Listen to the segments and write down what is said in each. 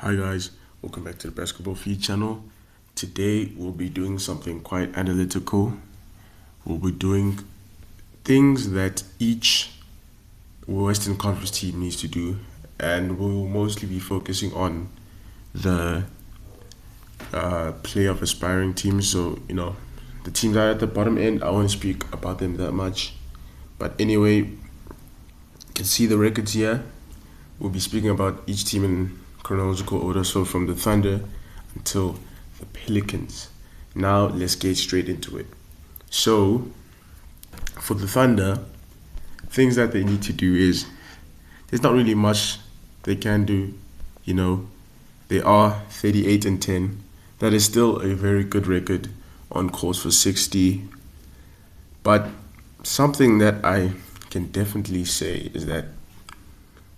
Hi guys, welcome back to the Basketball Feed channel. Today we'll be doing something quite analytical. We'll be doing things that each Western Conference team needs to do, and we'll mostly be focusing on the playoff aspiring teams. So, the teams that are at the bottom end, I won't speak about them that much. But anyway, you can see the records here. We'll be speaking about each team in chronological order, so from the Thunder until the Pelicans. Now let's get straight into it. So for the Thunder, things that they need to do is there's not really much they can do. They are 38-10. That is still a very good record, on course for 60. But something that I can definitely say is that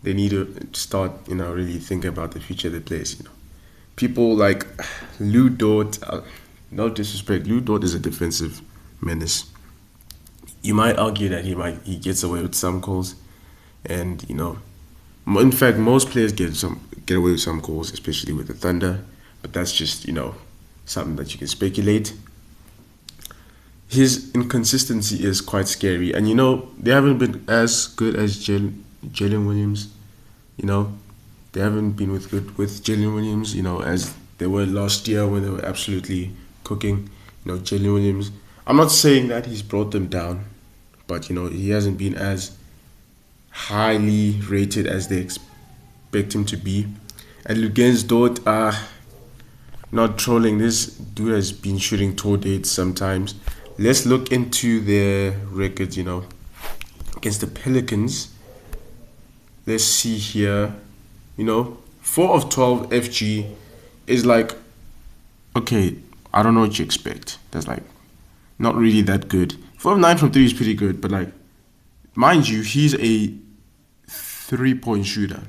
they need to start, really thinking about the future of the place. People like Lou Dort, no disrespect, Lou Dort is a defensive menace. You might argue that he gets away with some calls, and in fact, most players get away with some calls, especially with the Thunder. But that's just something that you can speculate. His inconsistency is quite scary, and they haven't been as good as Jalen Williams. They haven't been good with Jalen Williams, as they were last year when they were absolutely cooking. Jalen Williams, I'm not saying that he's brought them down, but he hasn't been as highly rated as they expect him to be. And Lugens Dort, not trolling, this dude has been shooting toe dates sometimes. Let's look into their records, against the Pelicans. Let's see here. 4 of 12 FG is like, okay, I don't know what you expect. That's like not really that good. 4 of 9 from 3 is pretty good, but like, mind you, he's a 3-point shooter.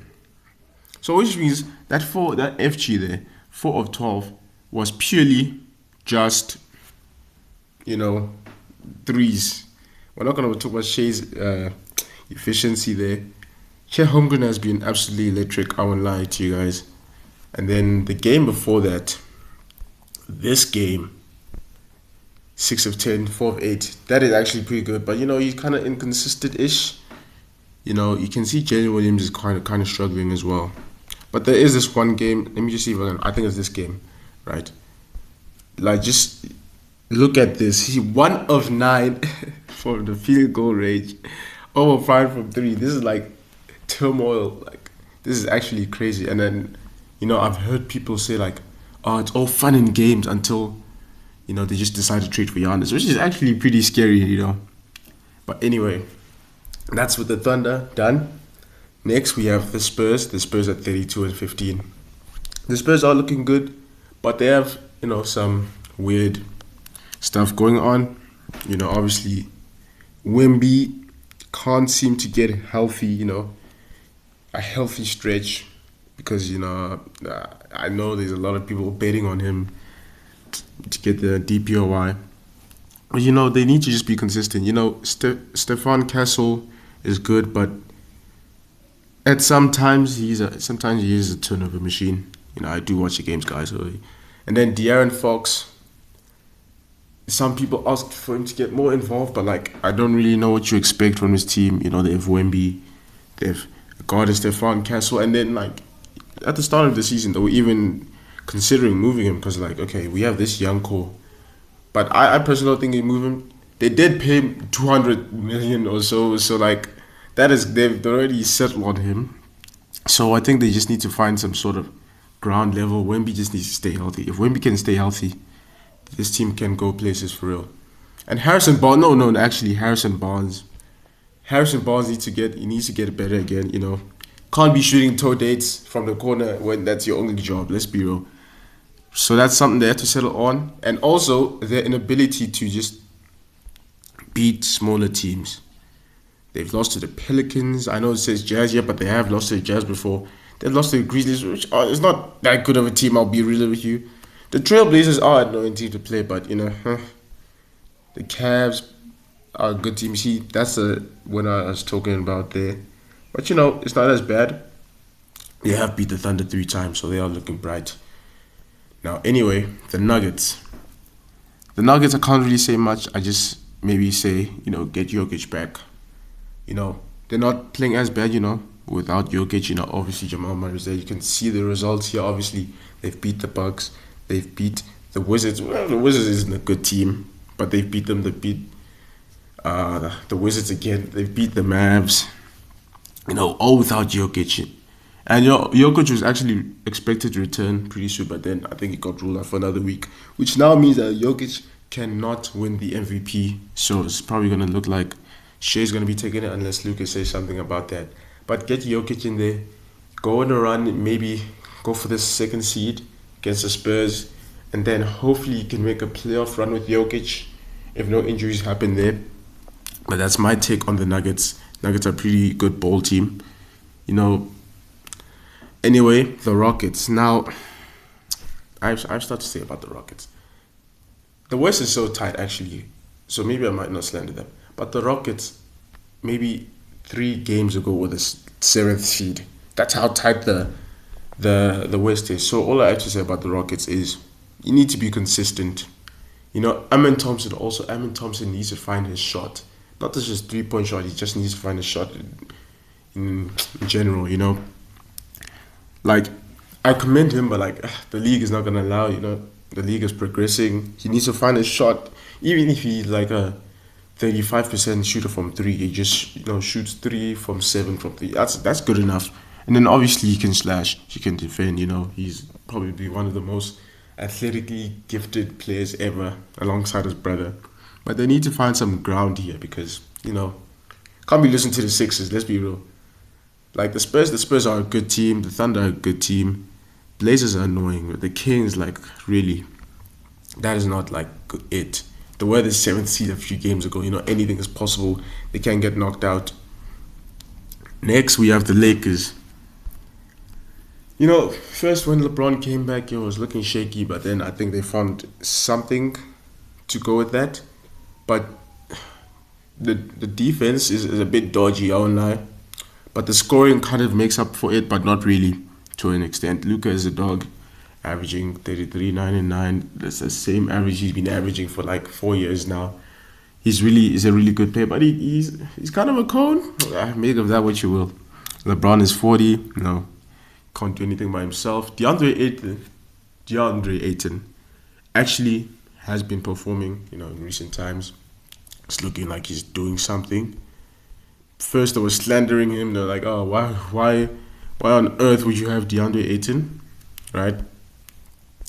So which means that FG there, 4 of 12, was purely just, threes. We're not going to talk about Shea's efficiency there. Chet Holmgren has been absolutely electric, I won't lie to you guys. And then the game before that, this game, 6 of 10, 4 of 8, that is actually pretty good. But he's kind of inconsistent-ish. You can see Jalen Williams is kind of struggling as well. But there is this one game, let me just see if I think it's this game, right? Like, just look at this. He 1 of 9 from the field goal range, over 5 from 3. This is like turmoil. Like, this is actually crazy. And then I've heard people say like, oh, it's all fun and games until they just decide to trade for Giannis, which is actually pretty scary. But anyway, that's with the Thunder done. Next we have the Spurs at 32-15. The Spurs are looking good, but they have some weird stuff going on. Obviously Wemby can't seem to get healthy, a healthy stretch, because I know there's a lot of people betting on him to get the DPOY. But they need to just be consistent. Stephon Castle is good, but at sometimes he is a turnover machine. I do watch the games, guys. And then De'Aaron Fox, some people asked for him to get more involved, but like, I don't really know what you expect from his team. They have Wemby, they have guarded Stephon Castle, and then like at the start of the season, they were even considering moving him because like, okay, we have this young core, but I personally don't think they move him. They did pay him $200 million or so, so like they've already settled on him. So I think they just need to find some sort of ground level. Wemby just needs to stay healthy. If Wemby can stay healthy, this team can go places for real. And Harrison Barnes. Harrison Barnes needs to get better again. Can't be shooting toe dates from the corner when that's your only job. Let's be real. So that's something they have to settle on, and also their inability to just beat smaller teams. They've lost to the Pelicans. I know it says Jazz here, but they have lost to the Jazz before. They've lost to the Grizzlies, which is not that good of a team, I'll be real with you. The Trailblazers are an annoying team to play, but the Cavs are a good team. See, that's the winner I was talking about there. But it's not as bad. They have beat the Thunder 3 times, so they are looking bright. Now, anyway, the Nuggets. The Nuggets, I can't really say much. I just maybe say, get Jokic back. They're not playing as bad, without Jokic. Obviously Jamal Murray is there. You can see the results here. Obviously, they've beat the Bucks. They've beat the Wizards. Well, the Wizards isn't a good team, but they've beat them. They beat the Wizards again. They've beat the Mavs. All without Jokic. And Jokic was actually expected to return pretty soon, but then I think he got ruled out for another week, which now means that Jokic cannot win the MVP. So it's probably going to look like Shea's going to be taking it unless Lucas says something about that. But get Jokic in there, go on a run, maybe go for the second seed against the Spurs, and then hopefully you can make a playoff run with Jokic if no injuries happen there. But that's my take on the Nuggets. Nuggets are a pretty good ball team. Anyway, the Rockets. Now, I've started to say about the Rockets. The West is so tight, actually, so maybe I might not slander them. But the Rockets, maybe 3 games ago, were the 7th seed. That's how tight the West is. So all I have to say about the Rockets is you need to be consistent. Amen Thompson needs to find his shot. Not just his 3-point shot, he just needs to find a shot in general, Like, I commend him, but the league is not going to allow, the league is progressing. He needs to find a shot. Even if he's like a 35% shooter from 3, he just, shoots 3 from 7 from 3. That's good enough. And then obviously he can slash, he can defend, he's probably one of the most athletically gifted players ever alongside his brother. But they need to find some ground here because, can't be listening to the Sixers, let's be real. Like the Spurs are a good team. The Thunder are a good team. Blazers are annoying. But the Kings, really, that is not it. They were the 7th seed a few games ago. Anything is possible. They can get knocked out. Next, we have the Lakers. First when LeBron came back, it was looking shaky. But then I think they found something to go with that. But the defense is a bit dodgy, I won't lie. But the scoring kind of makes up for it, but not really to an extent. Luka is a dog, averaging 33, 9, and 9. That's the same average he's been averaging for 4 years now. He's a really good player, but he's kind of a cone. Make of that what you will. LeBron is 40. No, can't do anything by himself. DeAndre Ayton actually has been performing, in recent times. It's looking like he's doing something. First, they were slandering him. They're like, "Oh, why on earth would you have DeAndre Ayton?" Right?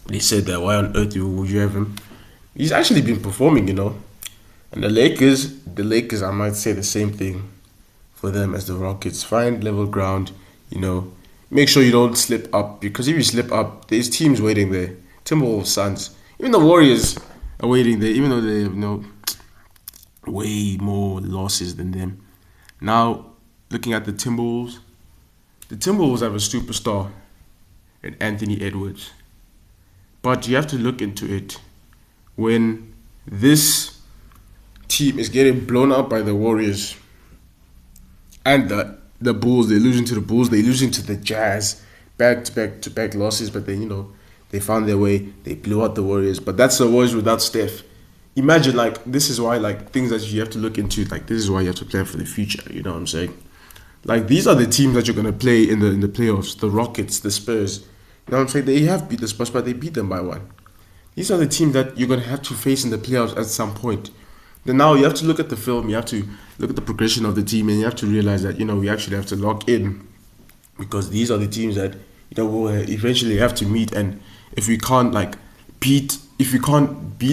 They said that. Why on earth would you have him? He's actually been performing, And the Lakers, I might say the same thing for them as the Rockets. Find level ground, Make sure you don't slip up because if you slip up, there's teams waiting there. Timberwolves, Suns, even the Warriors are waiting there, even though they have way more losses than them. Now, looking at the Timberwolves have a superstar in Anthony Edwards. But you have to look into it. When this team is getting blown out by the Warriors and the Bulls, they're losing to the Bulls, they're losing to the Jazz, back-to-back losses, but then, they found their way, they blew out the Warriors. But that's the Warriors without Steph. Imagine, this is why, things that you have to look into, this is why you have to plan for the future, you know what I'm saying? These are the teams that you're going to play in the playoffs, the Rockets, the Spurs. You know what I'm saying? They have beat the Spurs, but they beat them by 1. These are the teams that you're going to have to face in the playoffs at some point. Then now you have to look at the film, you have to look at the progression of the team, and you have to realize that, we actually have to lock in because these are the teams that, we'll eventually have to meet. And if we can't, beat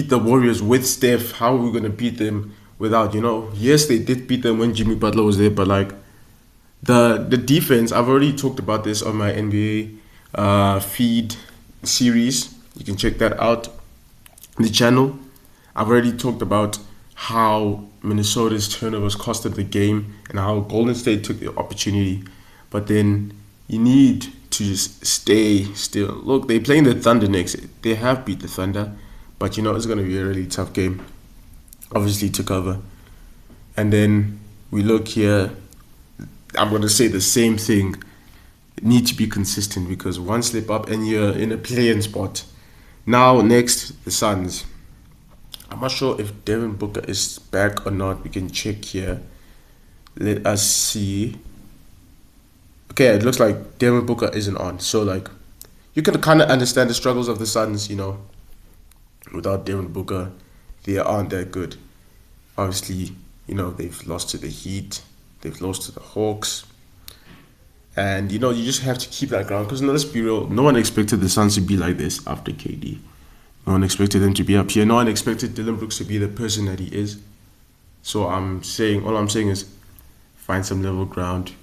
the Warriors with Steph, how are we going to beat them without, yes, they did beat them when Jimmy Butler was there, but the defense, I've already talked about this on my NBA feed series. You can check that out on the channel. I've already talked about how Minnesota's turnovers costed the game and how Golden State took the opportunity. But then you need to just stay still. Look, they're playing the Thunder next. They have beat the Thunder, but it's going to be a really tough game, obviously, to cover. And then we look here. I'm going to say the same thing need to be consistent because one slip up and you're in a playing spot. Now, next, the Suns. I'm not sure if Devin Booker is back or not. We can check here. Let us see. Okay, it looks like Devin Booker isn't on. So, like, you can kind of understand the struggles of the Suns, without Devin Booker, they aren't that good. Obviously, they've lost to the Heat, they've lost to the Hawks. And, you just have to keep that ground because, let's be real, no one expected the Suns to be like this after KD. No one expected them to be up here. No one expected Dylan Brooks to be the person that he is. So all I'm saying is find some level ground,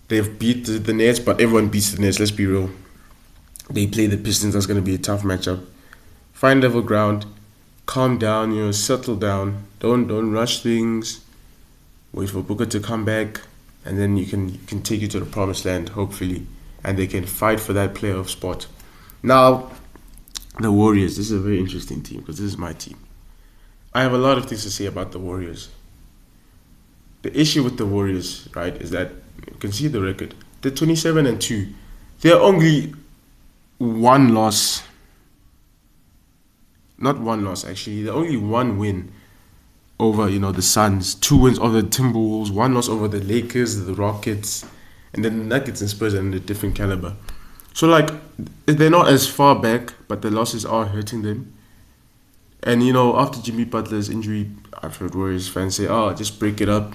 They've beat the Nets, but everyone beats the Nets, let's be real. They play the Pistons, that's going to be a tough matchup. Find level ground, calm down, settle down. Don't rush things. Wait for Booker to come back, and then you can take you to the promised land, hopefully. And they can fight for that playoff spot. Now, the Warriors. This is a very interesting team because this is my team. I have a lot of things to say about the Warriors. The issue with the Warriors, right, is that you can see the record. They're 27-2. They're only one loss. Not one loss, actually. They're only one win over, the Suns. 2 wins over the Timberwolves. 1 loss over the Lakers, the Rockets, and then the Nuggets and Spurs are in a different caliber. So, like, they're not as far back, but the losses are hurting them. And, after Jimmy Butler's injury, I've heard Warriors fans say, just break it up.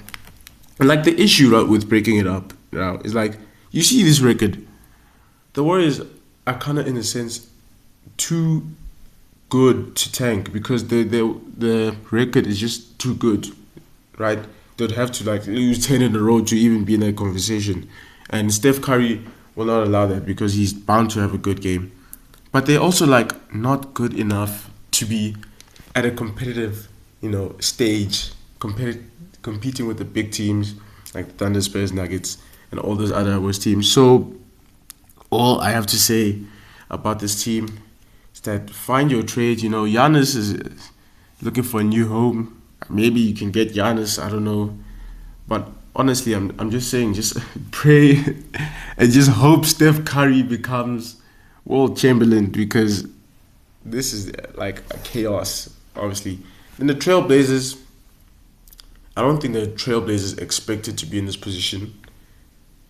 And, like, the issue, right, with breaking it up now is, like, you see this record. The Warriors are kind of, in a sense, too good to tank because the record is just too good, right? They'd have to, like, lose 10 in a row to even be in that conversation. And Steph Curry will not allow that because he's bound to have a good game. But they're also, like, not good enough to be at a competitive, stage, competing with the big teams like the Thunder, Spurs, Nuggets, and all those other West teams. So all I have to say about this team is that find your trade. Giannis is looking for a new home. Maybe you can get Giannis, I don't know. But honestly, I'm just saying, just pray and just hope Steph Curry becomes World Chamberlain because this is like a chaos, obviously. And the Trailblazers, I don't think the Trailblazers expected to be in this position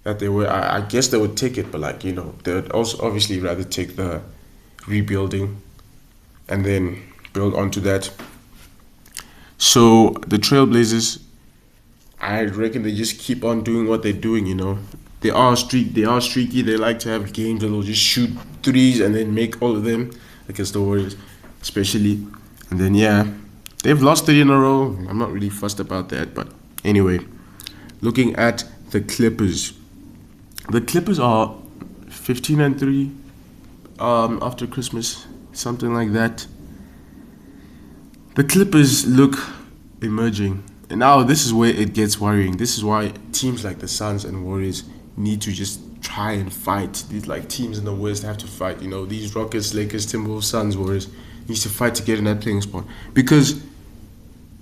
that they were. I guess they would take it, but they would also obviously rather take the rebuilding and then build onto that. So the Trailblazers, I reckon they just keep on doing what they're doing, They are streaky. They like to have games that they'll just shoot threes and then make all of them against the Warriors, especially. And then, they've lost 3 in a row. I'm not really fussed about that. But anyway, looking at the Clippers. The Clippers are 15-3 after Christmas, something like that. The Clippers look emerging. And now this is where it gets worrying. This is why teams like the Suns and Warriors need to just try and fight. These teams in the West have to fight. These Rockets, Lakers, Timberwolves, Suns, Warriors needs to fight to get in that playing spot. Because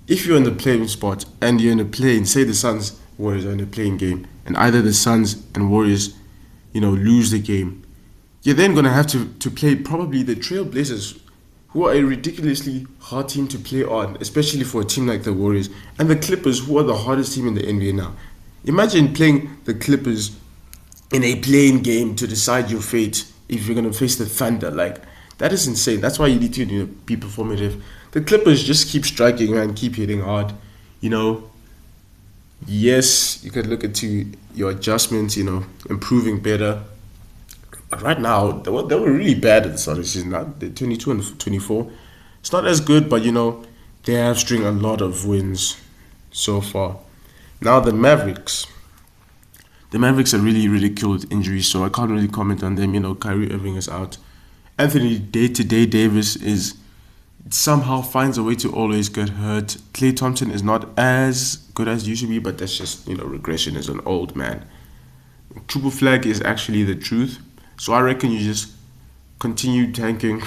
if you're in the playing spot and you're in a playing, say the Suns, Warriors are in a playing game, and either the Suns and Warriors, lose the game, you're then going to have to play probably the Trailblazers, who are a ridiculously hard team to play on, especially for a team like the Warriors, and the Clippers, who are the hardest team in the NBA now. Imagine playing the Clippers in a playing game to decide your fate if you're going to face the Thunder. That is insane. That's why you need to be performative. The Clippers just keep striking and keep hitting hard. Yes, you could look into your adjustments, improving better. But right now, they were really bad at the start of the season. They're 22 and 24. It's not as good, but they have string a lot of wins so far. Now the Mavericks. The Mavericks are really ridiculed with injuries, so I can't really comment on them. Kyrie Irving is out. Anthony Day-to-Day Davis somehow finds a way to always get hurt. Klay Thompson is not as good as he used to be, but that's just, regression as an old man. Triple Flag is actually the truth. So I reckon you just continue tanking.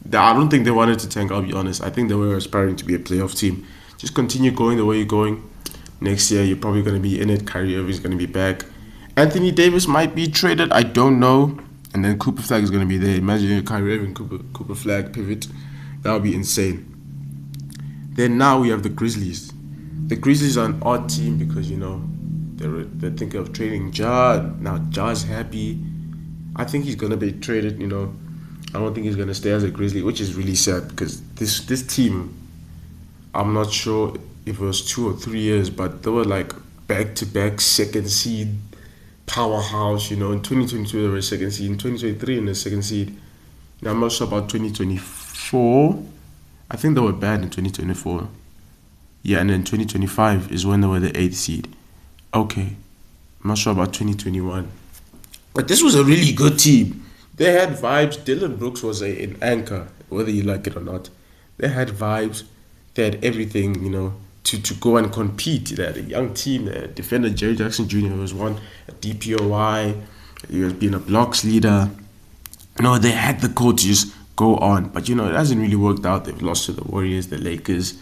I don't think they wanted to tank, I'll be honest. I think they were aspiring to be a playoff team. Just continue going the way you're going. Next year, you're probably going to be in it. Kyrie Irving's going to be back. Anthony Davis might be traded. I don't know. And then Cooper Flag is going to be there. Imagine Kyrie Irving, Cooper Flag pivot. That would be insane. Then now we have the Grizzlies. The Grizzlies are an odd team because, you know, they're thinking of trading Ja. Now Ja's happy. I think he's going to be traded, you know. I don't think he's going to stay as a Grizzly, which is really sad because this team, I'm not sure if it was 2 or 3 years, but they were like back-to-back second seed powerhouse. You know, in 2022 they were second seed, in 2023 in the second seed. Now I'm not sure about 2024. I think they were bad in 2024. Yeah, and then 2025 is when they were the 8th seed. Okay, I'm not sure about 2021. But this was a really good team. They had vibes. Dylan Brooks was an anchor, whether you like it or not. They had vibes. They had everything, you know, to go and compete. They had a young team. They had defender Jerry Jackson Jr. was one, a DPOY. He was being a blocks leader. No, they had the code to just go on. But, you know, it hasn't really worked out. They've lost to the Warriors, the Lakers.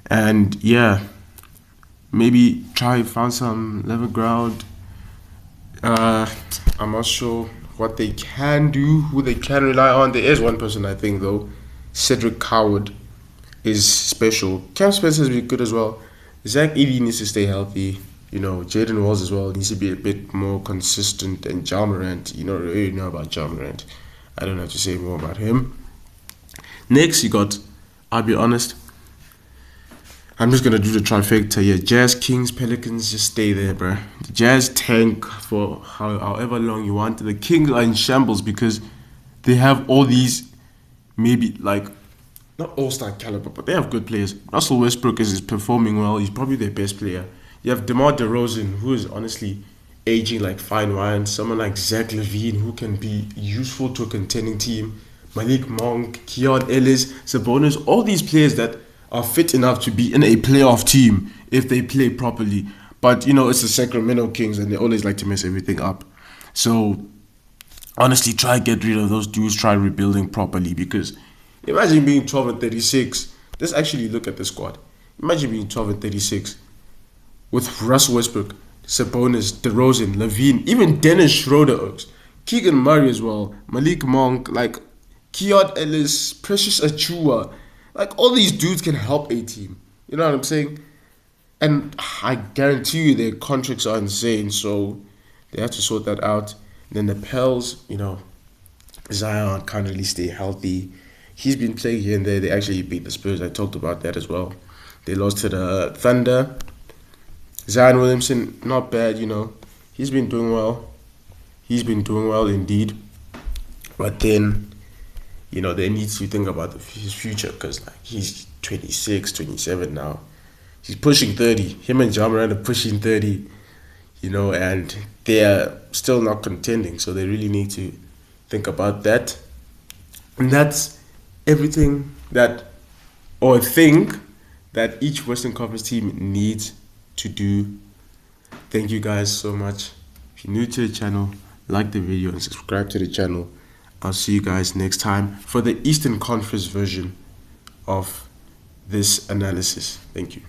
And, yeah, maybe try find some level ground. I'm not sure what they can do, who they can rely on. There is one person I think though, Cedric Coward is special. Cam Spencer has been good as well. Zach Edey needs to stay healthy. You know, Jaden Walls as well needs to be a bit more consistent. And Ja Morant, you know, really know about Ja Morant. I don't have to say more about him. Next, you got, I'll be honest, I'm just going to do the trifecta here. Jazz, Kings, Pelicans, just stay there, bro. The Jazz tank for however long you want. The Kings are in shambles because they have all these, maybe like, not all-star caliber, but they have good players. Russell Westbrook is performing well. He's probably their best player. You have DeMar DeRozan, who is honestly aging like fine wine. Someone like Zach LaVine, who can be useful to a contending team. Malik Monk, Keon Ellis, Sabonis, all these players that are fit enough to be in a playoff team if they play properly. But, you know, it's the Sacramento Kings and they always like to mess everything up. So, honestly, try get rid of those dudes. Try rebuilding properly because imagine being 12 and 36. Let's actually look at the squad. Imagine being 12 and 36 with Russell Westbrook, Sabonis, DeRozan, LaVine, even Dennis Schroeder, Keegan Murray as well, Malik Monk, like Keon Ellis, Precious Achua. Like, all these dudes can help a team. You know what I'm saying? And I guarantee you their contracts are insane, so they have to sort that out. And then the Pels, you know, Zion can't really stay healthy. He's been playing here and there. They actually beat the Spurs. I talked about that as well. They lost to the Thunder. Zion Williamson, not bad, you know. He's been doing well. He's been doing well indeed. But then, you know, they need to think about his future because like, he's 26, 27 now. He's pushing 30. Him and Ja Morant are pushing 30, you know, and they're still not contending. So they really need to think about that. And that's everything that, or thing that each Western Conference team needs to do. Thank you guys so much. If you're new to the channel, like the video and subscribe to the channel. I'll see you guys next time for the Eastern Conference version of this analysis. Thank you.